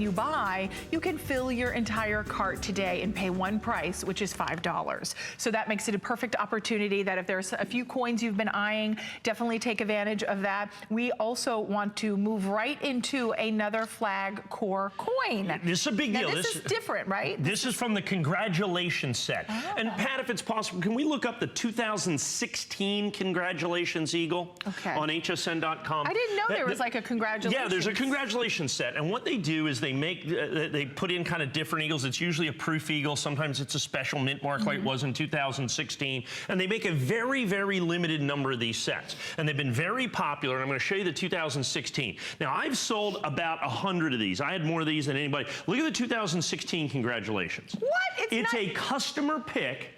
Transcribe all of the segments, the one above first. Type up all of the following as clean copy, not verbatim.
you buy, you can fill your entire cart today and pay one price, which is $5. So that makes it a perfect opportunity that if there's a few coins you've been eyeing, definitely take advantage of that. We also want to move right into another flag core coin. This is a big deal. Now, this is different, right? This is from the Congratulations set. Oh. And Pat, if it's possible, can we look up the 2016 Congratulations Eagle on hsn.com? I didn't know there was like a congratulations. Yeah, there's a congratulations set. And what they do is they put in kind of different eagles. It's usually a proof eagle. Sometimes it's a special mint mark like it was in 2016. And they make a very, very limited number of these sets. And they've been very popular. And I'm going to show you the 2016. Now, I've sold about 100 of these. I had more of these than anybody. Look at the 2016 Congratulations. What? It's a customer pick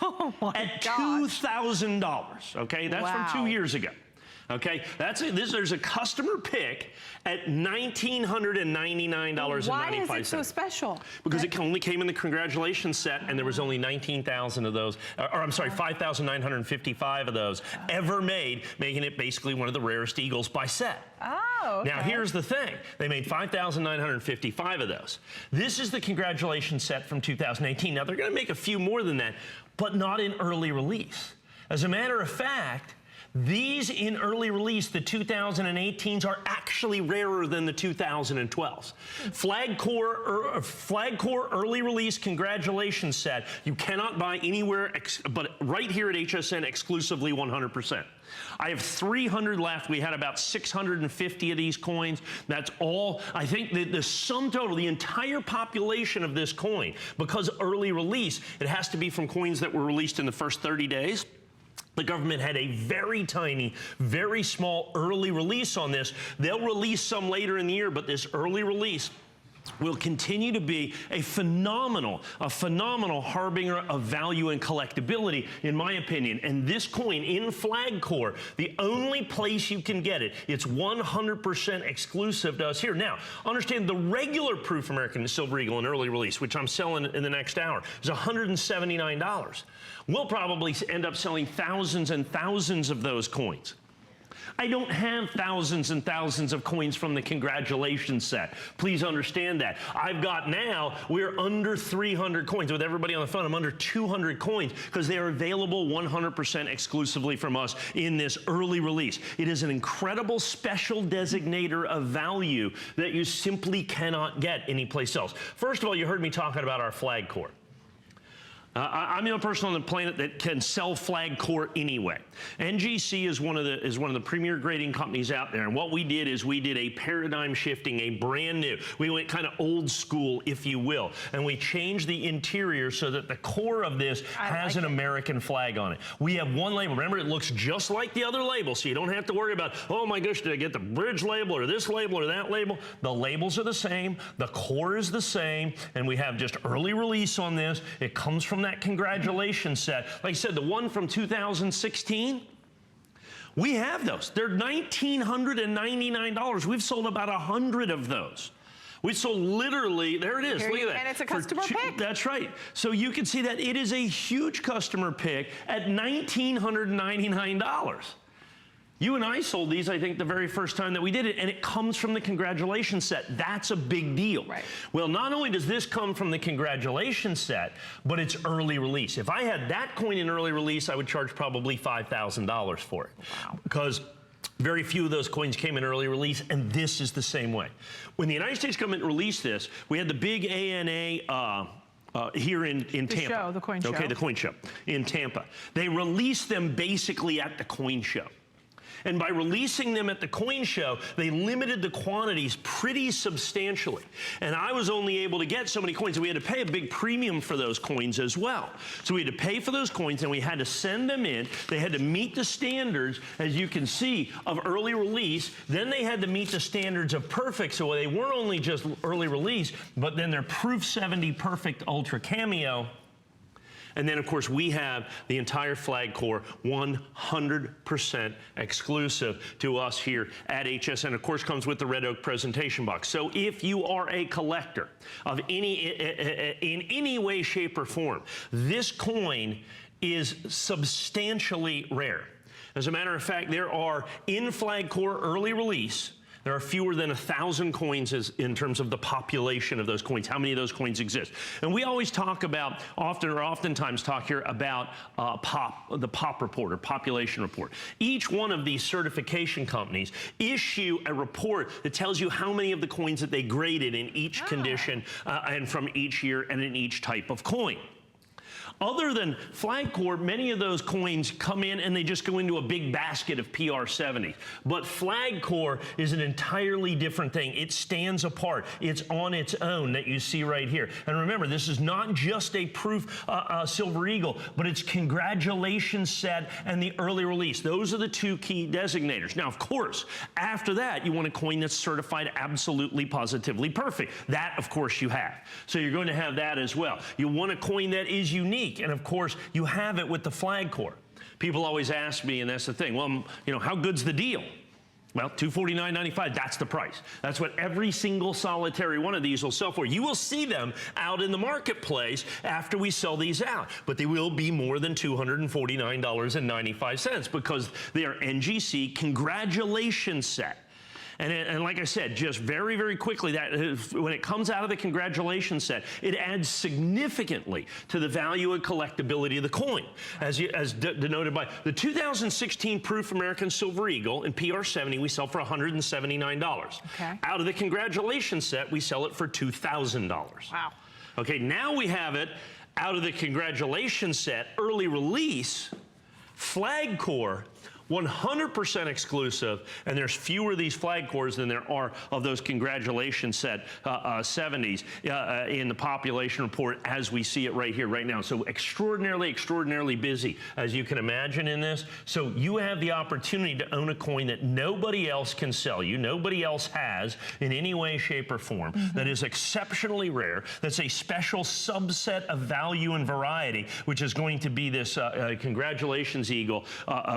at $2,000. Okay, that's from 2 years ago. Okay, there's a customer pick at $1,999.95. Why is it so special? Because it only came in the Congratulations set, and there was only 19,000 of those, or I'm sorry, 5,955 of those ever made, making it basically one of the rarest eagles by set. Oh, okay. Now here's the thing. They made 5,955 of those. This is the Congratulations set from 2018. Now they're going to make a few more than that, but not in early release. As a matter of fact, these in early release, the 2018s, are actually rarer than the 2012s. Flag Core early release Congratulations set, you cannot buy anywhere but right here at HSN exclusively 100%. I have 300 left. We had about 650 of these coins. That's all. I think the sum total, the entire population of this coin, because early release, it has to be from coins that were released in the first 30 days. The government had a very tiny, very small early release on this. They'll release some later in the year, but this early release will continue to be a phenomenal harbinger of value and collectability, in my opinion. And this coin in Flag Core, the only place you can get it, it's 100% exclusive to us here. Now, understand the regular Proof American Silver Eagle in early release, which I'm selling in the next hour, is $179. We'll probably end up selling thousands and thousands of those coins. I don't have thousands and thousands of coins from the Congratulations set. Please understand that. I've got now, we're under 300 coins. With everybody on the phone, I'm under 200 coins because they are available 100% exclusively from us in this early release. It is an incredible special designator of value that you simply cannot get anyplace else. First of all, you heard me talking about our Flag Core. I'm the only person on the planet that can sell Flag Core anyway. NGC is one of the premier grading companies out there, and what we did is we did a paradigm shifting, a brand new. We went kind of old school, if you will, and we changed the interior so that the core of this has an American flag on it. We have one label. Remember, it looks just like the other label, so you don't have to worry about, oh my gosh, did I get the bridge label or this label or that label? The labels are the same, the core is the same, and we have just early release on this. It comes from that Congratulations set. Like I said, the one from 2016, we have those. They're $1,999. We've sold about 100 of those. We sold literally, there it is, look at that. And it's a customer pick. That's right. So you can see that it is a huge customer pick at $1,999. You and I sold these, I think, the very first time that we did it, and it comes from the Congratulations set. That's a big deal. Right. Well, not only does this come from the Congratulations set, but it's early release. If I had that coin in early release, I would charge probably $5,000 for it. Wow. Because very few of those coins came in early release, and this is the same way. When the United States government released this, we had the big ANA here in Tampa. The coin show. Okay, the coin show in Tampa. They released them basically at the coin show. And by releasing them at the coin show, they limited the quantities pretty substantially. And I was only able to get so many coins, and we had to pay a big premium for those coins as well. So we had to pay for those coins, and we had to send them in. They had to meet the standards, as you can see, of early release. Then they had to meet the standards of perfect, so they weren't only just early release, but then they're Proof 70 Perfect Ultra Cameo. And then, of course, we have the entire Flag Core 100% exclusive to us here at HSN. Of course, comes with the Red Oak presentation box. So if you are a collector of in any way, shape, or form, this coin is substantially rare. As a matter of fact, there are in Flag Core early release, There are fewer than 1,000 coins in terms of the population of those coins, how many of those coins exist. And we always talk about, oftentimes talk here about the POP report or population report. Each one of these certification companies issue a report that tells you how many of the coins that they graded in each condition and from each year and in each type of coin. Other than Flag Corps, many of those coins come in and they just go into a big basket of PR70. But Flag Corps is an entirely different thing. It stands apart. It's on its own that you see right here. And remember, this is not just a proof Silver Eagle, but it's congratulations set and the early release. Those are the two key designators. Now, of course, after that, you want a coin that's certified absolutely, positively perfect. That, of course, you have. So you're going to have that as well. You want a coin that is unique. And of course, you have it with the Flag Corps. People always ask me, and that's the thing, well, you know, how good's the deal? Well, $249.95, that's the price. That's what every single solitary one of these will sell for. You will see them out in the marketplace after we sell these out, but they will be more than $249.95 because they are NGC congratulations set. And like I said, just very, very quickly, that when it comes out of the congratulations set, it adds significantly to the value and collectability of the coin, as denoted by the 2016 Proof American Silver Eagle in PR70, we sell for $179. Okay. Out of the congratulations set, we sell it for $2,000. Wow. Okay, now we have it out of the congratulations set, early release, Flag Corps, 100% exclusive, and there's fewer of these Flag Corps than there are of those congratulations set 70s in the population report as we see it right here, right now. So extraordinarily busy, as you can imagine in this. So you have the opportunity to own a coin that nobody else can sell you, nobody else has in any way, shape, or form, that is exceptionally rare, that's a special subset of value and variety, which is going to be this congratulations Eagle,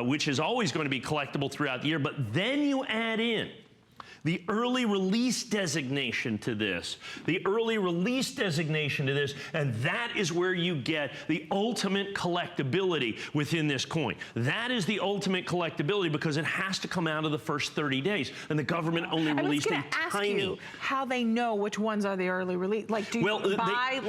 which is always going to be collectible throughout the year, but then you add in the early release designation to this, and that is where you get the ultimate collectability within this coin. That is the ultimate collectability because it has to come out of the first 30 days, and the government only released a tiny. You how they know which ones are the early release? Like, do you buy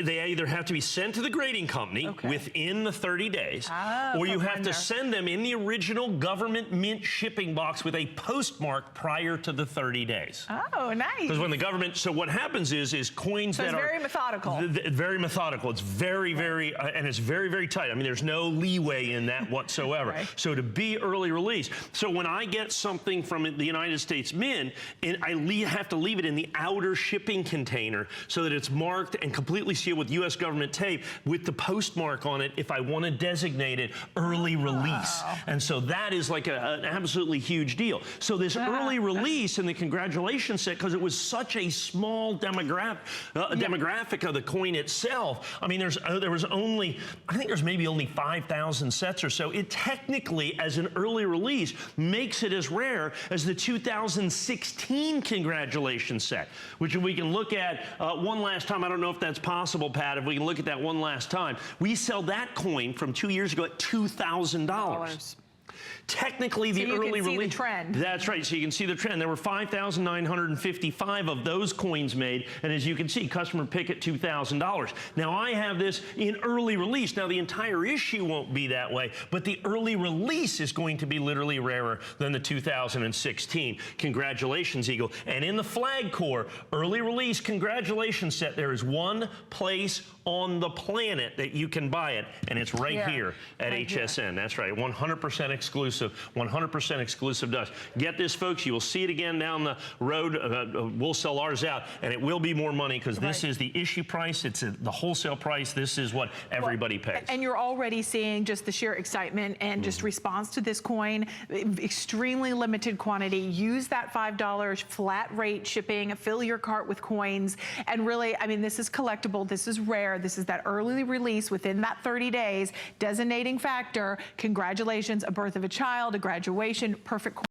they either have to be sent to the grading company within the 30 days, or you have to send them in the original government mint shipping box with a postmark prior to the 30 days. Oh, nice. Because when the government, so what happens is coins that are very methodical. Very methodical. It's very, and it's very, very tight. I mean, there's no leeway in that whatsoever. So to be early release. So when I get something from the United States Mint, and I have to leave it in the outer shipping container so that it's marked and completely sealed with U.S. government tape with the postmark on it if I want to designate it early release. And so that is like an absolutely huge deal. So this early release and the congratulations set, because it was such a small demographic of the coin itself. I mean, there was only, I think there's maybe only 5,000 sets or so. It technically, as an early release, makes it as rare as the 2016 congratulations set, which we can look at one last time. I don't know if that's possible, Pat, if we can look at that one last time. We sell that coin from 2 years ago at $2,000. Technically, the early release. So you can see the trend. That's right. So you can see the trend. There were 5,955 of those coins made, and as you can see, customer pick at $2,000. Now I have this in early release. Now the entire issue won't be that way, but the early release is going to be literally rarer than the 2016 congratulations Eagle. And in the Flag Corps early release congratulations set, there is one place on the planet that you can buy it, and it's right here at HSN. That's right, 100% exclusive, 100% exclusive to us. Get this, folks, you will see it again down the road. We'll sell ours out, and it will be more money because this is the issue price, it's the wholesale price, this is what everybody pays. And you're already seeing just the sheer excitement and just response to this coin, extremely limited quantity. Use that $5 flat rate shipping, fill your cart with coins, and really, I mean, this is collectible, this is rare, this is that early release within that 30 days, designating factor. Congratulations, a birth of a child, a graduation, perfect